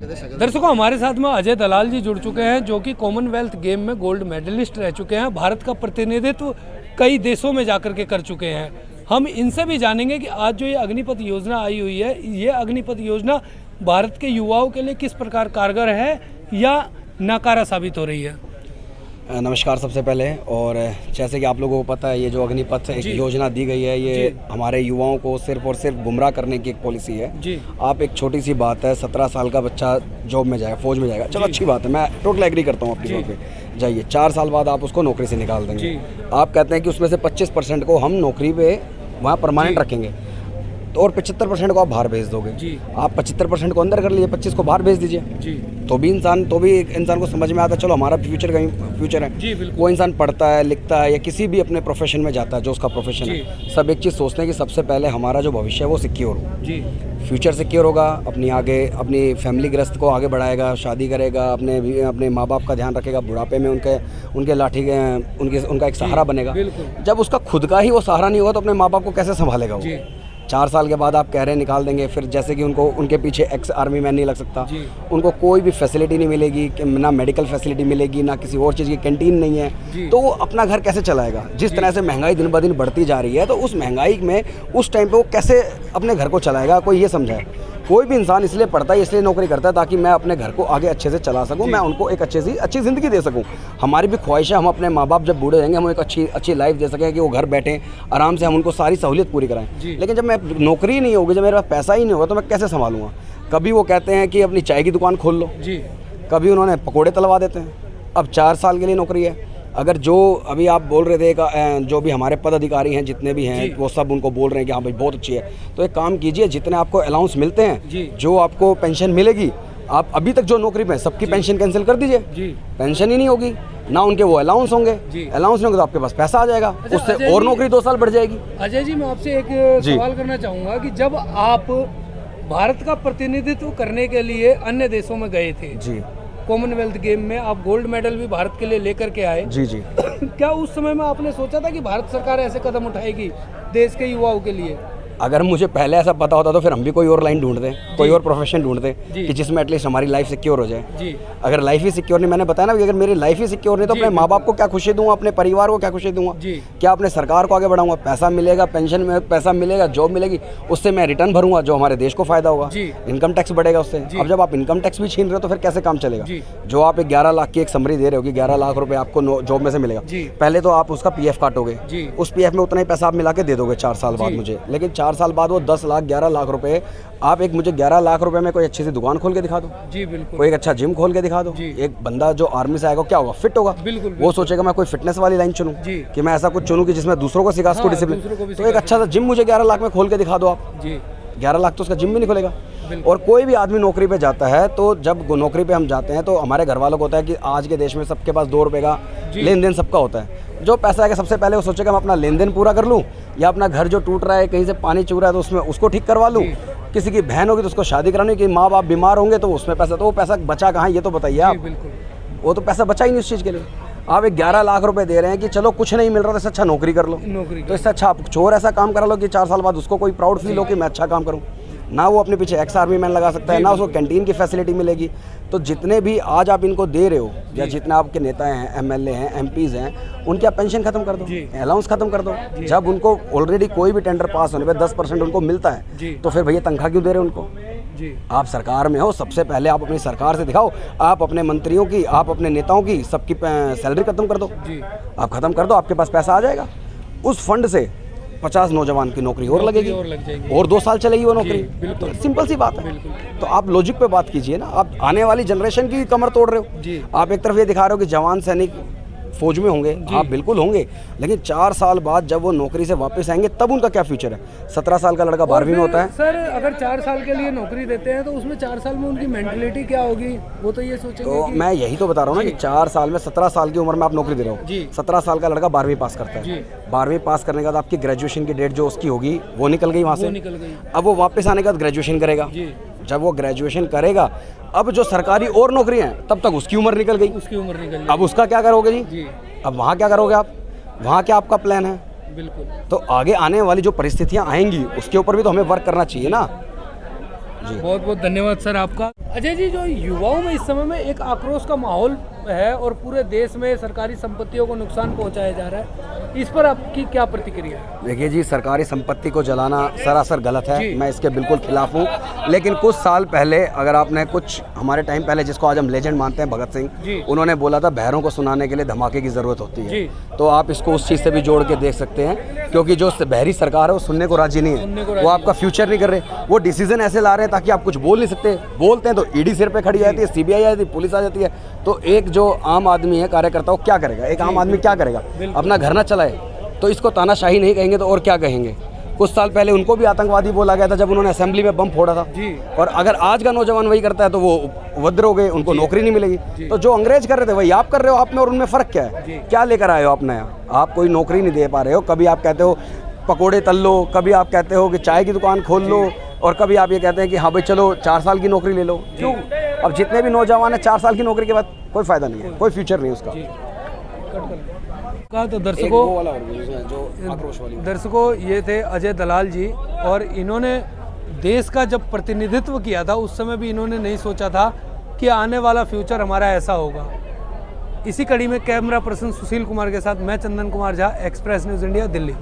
दर्शकों, हमारे साथ में अजय दलाल जी जुड़ चुके हैं, जो कि कॉमनवेल्थ गेम में गोल्ड मेडलिस्ट रह चुके हैं। भारत का प्रतिनिधित्व कई देशों में जाकर के कर चुके हैं। हम इनसे भी जानेंगे कि आज जो ये अग्निपथ योजना आई हुई है, ये अग्निपथ योजना भारत के युवाओं के लिए किस प्रकार कारगर है या नाकारा साबित हो रही है। नमस्कार सबसे पहले, और जैसे कि आप लोगों को पता है, ये जो अग्निपथ एक योजना दी गई है, ये हमारे युवाओं को सिर्फ और सिर्फ गुमराह करने की एक पॉलिसी है। जी। आप एक छोटी सी बात है, 17 साल का बच्चा जॉब में जाएगा, फौज में जाएगा, चलो अच्छी बात है, मैं टोटल एग्री करता हूँ आपकी बात पे। जाइए 4 साल बाद आप उसको नौकरी से निकाल देंगे। आप कहते हैं कि उसमें से 25% को हम नौकरी पे वहाँ परमानेंट रखेंगे, तो और 75% को आप बाहर भेज दोगे। जी। आप 75% को अंदर कर लीजिए, 25 को बाहर भेज दीजिए। जी। तो भी एक इंसान को समझ में आता है, चलो हमारा फ्यूचर कहीं फ्यूचर है। जी, वो इंसान पढ़ता है, लिखता है या किसी भी अपने प्रोफेशन में जाता है, जो उसका प्रोफेशन है, सब एक चीज़ सोचते हैं कि सबसे पहले हमारा जो भविष्य है वो सिक्योर हो। जी। फ्यूचर सिक्योर होगा, अपनी फैमिली ग्रस्त को आगे बढ़ाएगा, शादी करेगा, अपने माँ बाप का ध्यान रखेगा, बुढ़ापे में उनके लाठी उनका एक सहारा बनेगा। जब उसका खुद का ही वो सहारा नहीं होगा तो अपने माँ बाप को कैसे संभालेगा वो। 4 साल के बाद आप कह रहे हैं निकाल देंगे, फिर जैसे कि उनके पीछे एक्स आर्मी मैन नहीं लग सकता, उनको कोई भी फैसिलिटी नहीं मिलेगी, ना मेडिकल फैसिलिटी मिलेगी, ना किसी और चीज़ की कैंटीन नहीं है, तो वो अपना घर कैसे चलाएगा। जिस तरह से महंगाई दिन ब दिन बढ़ती जा रही है, तो उस महंगाई में उस टाइम पे वो कैसे अपने घर को चलाएगा, कोई ये समझाए। कोई भी इंसान इसलिए पढ़ता है, इसलिए नौकरी करता है ताकि मैं अपने घर को आगे अच्छे से चला सकूं, मैं उनको एक अच्छी ज़िंदगी दे सकूं। हमारी भी ख्वाहिश है, हम अपने माँ बाप जब बूढ़े रहेंगे, हम एक अच्छी लाइफ दे सकें कि वो घर बैठें आराम से, हम उनको सारी सहूलियत पूरी कराएं। लेकिन जब मैं नौकरी नहीं होगी, जब मेरे पास पैसा ही नहीं होगा, तो मैं कैसे संभालूंगा। कभी वो कहते हैं कि अपनी चाय की दुकान खोल लो, कभी उन्होंने पकौड़े तलवा देते हैं। अब 4 साल के लिए नौकरी है। अगर जो अभी आप बोल रहे थे, जो भी हमारे पदाधिकारी हैं जितने भी हैं, वो सब उनको बोल रहे हैं कि हाँ भाई बहुत अच्छी है, तो एक काम कीजिए, जितने आपको अलाउंस मिलते हैं, जो आपको पेंशन मिलेगी, आप अभी तक जो नौकरी में सबकी पेंशन कैंसिल कर दीजिए। पेंशन ही नहीं होगी, ना उनके वो अलाउंस होंगे, अलाउंस नहीं होंगे तो आपके पास पैसा आ जाएगा, उससे और नौकरी 2 साल बढ़ जाएगी। अजय जी, मैं आपसे एक सवाल करना चाहूँगा कि जब आप भारत का प्रतिनिधित्व करने के लिए अन्य देशों में गए थे, जी, कॉमनवेल्थ गेम में आप गोल्ड मेडल भी भारत के लिए लेकर के आए। जी जी। क्या उस समय में आपने सोचा था कि भारत सरकार ऐसे कदम उठाएगी देश के युवाओं के लिए? अगर मुझे पहले ऐसा पता होता तो फिर हम भी कोई और लाइन ढूंढते, कोई और प्रोफेशन ढूंढते कि जिसमें एटलीस्ट हमारी लाइफ सिक्योर हो जाए। जी। अगर लाइफ ही सिक्योर नहीं, मैंने बताया ना कि अगर मेरी लाइफ ही सिक्योर नहीं, तो अपने माँ बाप को क्या खुशी दूंगा, अपने परिवार को क्या खुशी दूंगा, क्या अपने सरकार को आगे बढ़ाऊंगा। पैसा मिलेगा, पेंशन में पैसा मिलेगा, जॉब मिलेगी, उससे मैं रिटर्न भरूंगा, जो हमारे देश को फायदा होगा। इनकम टैक्स बढ़ेगा उससे। अब जब आप इनकम टैक्स भी छीन रहे हो तो फिर कैसे काम चलेगा। जो आप 11 लाख की एक समरी दे रहे हो कि 11 लाख रुपए आपको जॉब में से मिलेगा, पहले तो आप उसका PF काटोगे, उस PF में उतना ही पैसा आप मिला के दे दोगे 4 साल बाद मुझे। लेकिन 4 साल बाद वो 10 लाख 11 लाख रुपए, आप एक मुझे 11 लाख रुपए में कोई अच्छी सी दुकान खोल के दिखा दो। जी बिल्कुल। कोई एक अच्छा जिम खोल के दिखा दो। एक बंदा जो आर्मी से आएगा क्या होगा, फिट होगा। बिल्कुल। वो सोचेगा मैं कोई फिटनेस वाली लाइन चुनूं, कि मैं ऐसा कुछ चुनूं कि जिसमें दूसरों को सिखा सकूं डिसिप्लिन। तो एक अच्छा सा जिम मुझे 11 लाख में खोल के दिखा दो आप। जी। 11 लाख तो उसका जिम भी नहीं खोलेगा। और कोई भी आदमी नौकरी पे जाता है, तो जब नौकरी पे हम जाते हैं तो हमारे घर वालों को होता है कि आज के देश में सबके पास 2 रुपये का लेन देन सबका होता है। जो पैसा आएगा सबसे पहले वो सोचेगा मैं अपना लेन देन पूरा कर लूँ, या अपना घर जो टूट रहा है, कहीं से पानी चू रहा है तो उसमें उसको ठीक करवा लूँ, किसी की बहन होगी तो उसको शादी करानी, कि माँ बाप बीमार होंगे तो उसमें पैसा, तो वो पैसा बचा कहाँ, ये तो बताइए आप। वो तो पैसा बचा ही नहीं उस चीज़ के लिए। आप एक 11 लाख रुपए दे रहे हैं कि चलो कुछ नहीं मिल रहा तो इससे अच्छा नौकरी कर लो, तो इससे अच्छा आप चोर ऐसा काम करा लो कि 4 साल बाद उसको कोई प्राउड फील हो कि मैं अच्छा काम करूँ। ना वो अपने पीछे एक्स आर्मी मैन लगा सकता है, ना उसको कैंटीन की फैसिलिटी मिलेगी। तो जितने भी आज आप इनको दे रहे हो, या जितने आपके नेता हैं, MLA हैं, MPs हैं, उनकी आप पेंशन खत्म कर दो, अलाउंस खत्म कर दो। जब उनको ऑलरेडी कोई भी टेंडर पास होने पे 10% उनको मिलता है, तो फिर भैया तनख्वाह क्यों दे रहे हो उनको। आप सरकार में हो, सबसे पहले आप अपनी सरकार से दिखाओ, आप अपने मंत्रियों की, आप अपने नेताओं की सबकी सैलरी खत्म कर दो। आप खत्म कर दो, आपके पास पैसा आ जाएगा। उस फंड से 50 नौजवान की नौकरी और लगेगी, और 2 साल चलेगी वो नौकरी। तो सिंपल सी बात है। तो आप लॉजिक पे बात कीजिए ना। आप आने वाली जनरेशन की कमर तोड़ रहे हो। आप एक तरफ ये दिखा रहे हो कि जवान सैनिक फौज में होंगे, आप बिल्कुल होंगे, लेकिन 4 साल बाद जब वो नौकरी से वापस आएंगे तब उनका क्या फ्यूचर है। 17 साल का लड़का 12वीं में होता है। सर, अगर 4 साल के लिए नौकरी देते हैं तो उसमें 4 साल में उनकी मेंटलिटी क्या होगी, वो तो ये सोचेंगे। तो मैं यही तो बता रहा हूँ ना कि 4 साल में 17 साल की उम्र में आप नौकरी दे रहे हो। 17 साल का लड़का 12वीं पास करता है। 12वीं पास करने के बाद आपकी ग्रेजुएशन की डेट जो उसकी होगी वो निकल गई वहाँ से। अब वो वापस आने के बाद ग्रेजुएशन करेगा। जब वो ग्रेजुएशन करेगा, अब जो सरकारी और नौकरी है तब तक उसकी उम्र निकल गई। अब उसका क्या करोगे जी? अब वहाँ क्या करोगे आप? वहाँ क्या आपका प्लान है? बिल्कुल। तो आगे आने वाली जो परिस्थितियाँ आएंगी उसके ऊपर भी तो हमें वर्क करना चाहिए ना। बहुत बहुत धन्यवाद सर आपका। अजय जी, जो युवाओं में इस समय में एक आक्रोश का माहौल है और पूरे देश में सरकारी संपत्तियों को नुकसान पहुंचाया जा रहा है, इस पर आपकी क्या प्रतिक्रिया है? देखिए जी, सरकारी संपत्ति को जलाना सरासर गलत है, मैं इसके बिल्कुल खिलाफ हूँ। लेकिन कुछ साल पहले अगर आपने कुछ हमारे टाइम पहले, जिसको आज हम लेजेंड मानते हैं, भगत सिंह, उन्होंने बोला था बहरों को सुनाने के लिए धमाके की ज़रूरत होती है। तो आप इसको उस चीज़ से भी जोड़ के देख सकते हैं, क्योंकि जो बहरी सरकार है वो सुनने को राजी नहीं है, वो आपका फ्यूचर नहीं कर रहे, वो डिसीजन ऐसे ला रहे हैं ताकि आप कुछ बोल नहीं सकते। बोलते हैं तो ईडी सिर पे खड़ी आती है, सीबीआई आ जाती है, पुलिस आ जाती है। तो एक जो आम आदमी है, कार्यकर्ता, वो क्या करेगा? एक आम आदमी क्या करेगा? अपना घर ना चलाए। तो इसको तानाशाही नहीं कहेंगे तो और क्या कहेंगे? कुछ साल पहले उनको भी आतंकवादी बोला गया था जब उन्होंने असेंबली में बम फोड़ा था। और अगर आज का नौजवान वही करता है तो वो उपद्र हो गए, उनको नौकरी नहीं मिलेगी। तो जो अंग्रेज कर रहे थे वही आप कर रहे हो। आप में और उनमें फ़र्क क्या है? क्या लेकर आए हो आप नया? आप कोई नौकरी नहीं दे पा रहे हो। कभी आप कहते हो पकोड़े तल लो, कभी आप कहते हो कि चाय की दुकान खोल लो, और कभी आप ये कहते हैं कि हाँ भाई चलो 4 साल की नौकरी ले लो। क्यों? अब जितने भी नौजवान हैं, 4 साल की नौकरी के बाद कोई फ़ायदा नहीं है, कोई फ्यूचर नहीं उसका। तो दर्शकों, ये थे अजय दलाल जी, और इन्होंने देश का जब प्रतिनिधित्व किया था उस समय भी इन्होंने नहीं सोचा था कि आने वाला फ्यूचर हमारा ऐसा होगा। इसी कड़ी में कैमरा पर्सन सुशील कुमार के साथ मैं Chandan Kumar Jha, express news India, Delhi.